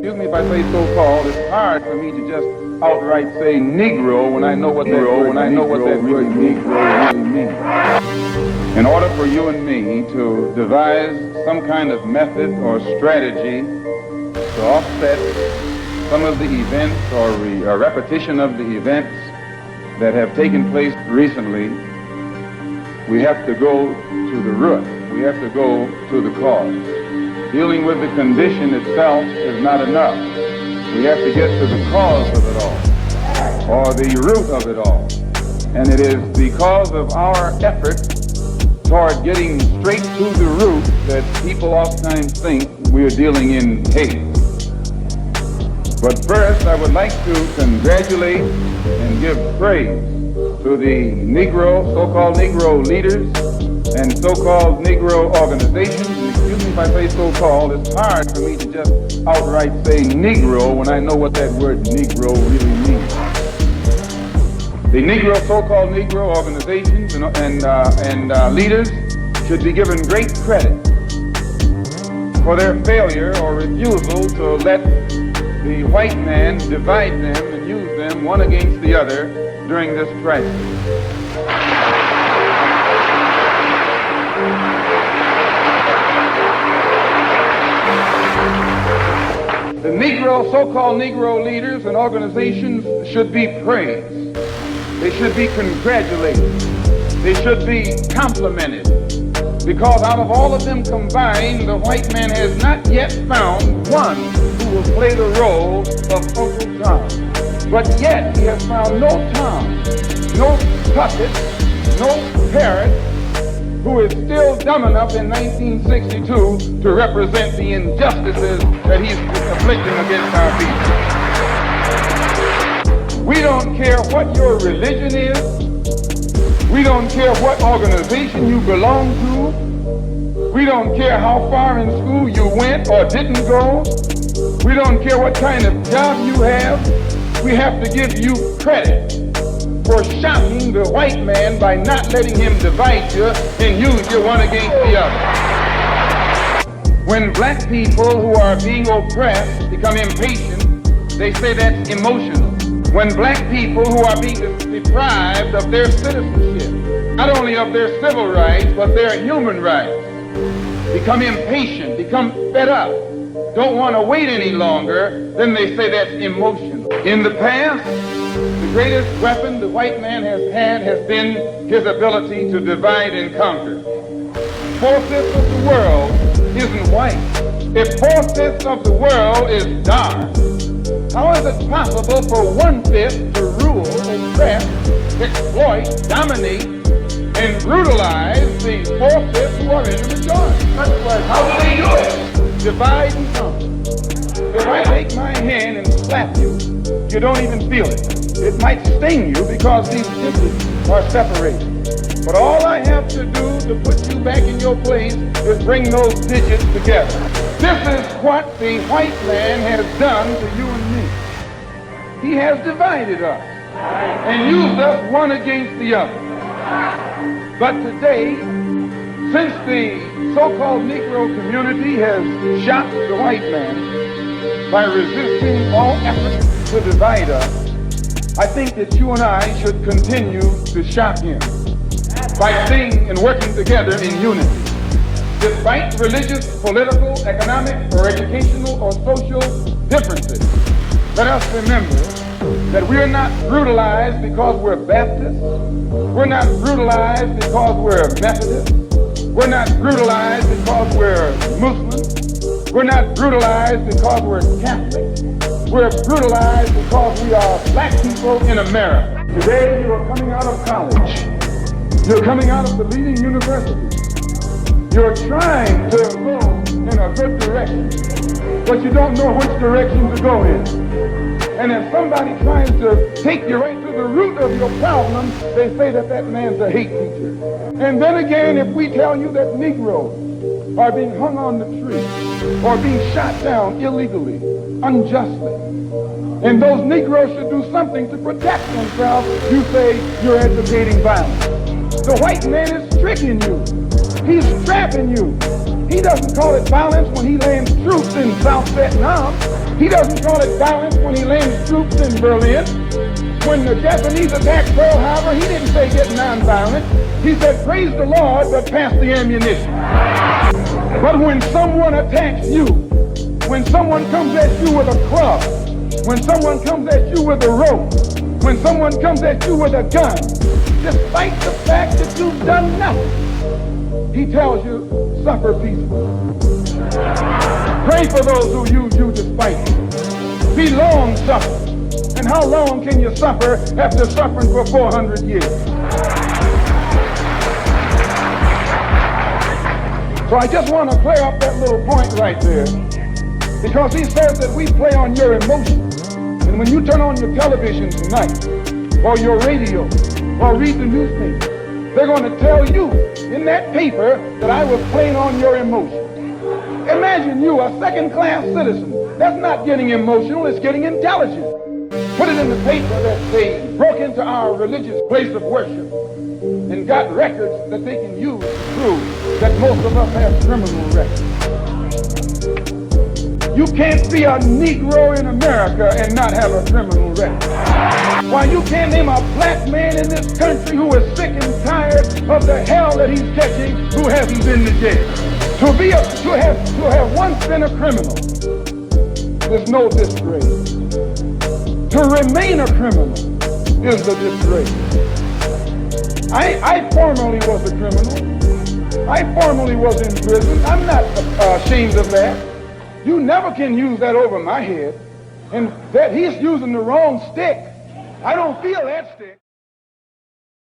Excuse me if I say so-called. It's hard for me to just outright say Negro when I know what that word Negro really means. In order for you and me to devise some kind of method or strategy to offset some of the events or a repetition of the events that have taken place recently, we have to go to the root. We have to go to the cause. Dealing with the condition itself is not enough. We have to get to the cause of it all, or the root of it all. And it is because of our effort toward getting straight to the root that people oftentimes think we are dealing in hate. But first, I would like to congratulate and give praise to the Negro, so-called Negro leaders and so-called Negro organizations. Excuse me if I say so-called. It's hard for me to just outright say Negro when I know what that word Negro really means. The Negro, so-called Negro organizations and leaders should be given great credit for their failure or refusal to let the white man divide them and use them one against the other during this crisis. The Negro, so-called Negro leaders and organizations should be praised. They should be congratulated. They should be complimented. Because out of all of them combined, the white man has not yet found one who will play the role of Uncle Tom. But yet he has found no Tom, no puppet, no parrot, who is still dumb enough in 1962 to represent the injustices that he's inflicting against our people. We don't care what your religion is. We don't care what organization you belong to. We don't care how far in school you went or didn't go. We don't care what kind of job you have. We have to give you credit for shocking the white man by not letting him divide you and use you one against the other. When black people who are being oppressed become impatient, they say that's emotional. When black people who are being deprived of their citizenship, not only of their civil rights, but their human rights, become impatient, become fed up, don't want to wait any longer, then they say that's emotional. In the past, the greatest weapon the white man has had has been his ability to divide and conquer. 4/5 of the world isn't white. If 4/5 of the world is dark, how is it possible for 1/5 to rule, oppress, exploit, dominate, and brutalize the 4/5 who are in the majority? How do they do it? Divide and conquer. If I take my hand and slap you, you don't even feel it. It might sting you because these digits are separated. But all I have to do to put you back in your place is bring those digits together. This is what the white man has done to you and me. He has divided us and used us one against the other. But today, since the so-called Negro community has shocked the white man by resisting all efforts to divide us, I think that you and I should continue to shock him by staying and working together in unity. Despite religious, political, economic, or educational or social differences, let us remember that we are not brutalized because we're Baptist. We're not brutalized because we're Methodist. We're not brutalized because we're Muslim. We're not brutalized because we're Catholic. We're brutalized because we are black people in America. Today you are coming out of college. You're coming out of the leading universities. You're trying to go in a good direction, but you don't know which direction to go in. And if somebody tries to take you right to the root of your problem, they say that that man's a hate teacher. And then again, if we tell you that Negroes are being hung on the tree or being shot down illegally, unjustly, and those Negroes should do something to protect themselves, you say you're advocating violence. The white man is tricking you. He's trapping you. He doesn't call it violence when he lands troops in South Vietnam. He doesn't call it violence when he lands troops in Berlin. When the Japanese attacked Pearl Harbor, he didn't say get nonviolent. He said, praise the Lord, but pass the ammunition. But when someone attacks you, when someone comes at you with a club, when someone comes at you with a rope, when someone comes at you with a gun, despite the fact that you've done nothing, he tells you, suffer peacefully. Pray for those who use you despite you. Be long suffering. And how long can you suffer after suffering for 400 years? So I just want to clear up that little point right there, because he says that we play on your emotions. And when you turn on your television tonight, or your radio, or read the newspaper, they're going to tell you in that paper that I was playing on your emotions. Imagine you, a second-class citizen. That's not getting emotional, it's getting intelligent. Put it in the paper that they broke into our religious place of worship and got records that they can use to prove that most of us have criminal records. You can't be a Negro in America and not have a criminal record. Why, you can't name a black man in this country who is sick and tired of the hell that he's catching who hasn't been to jail. To have once been a criminal is no disgrace. To remain a criminal is the disgrace. I formerly was a criminal. I formerly was in prison. I'm not ashamed of that. You never can use that over my head. And that he's using the wrong stick. I don't feel that stick.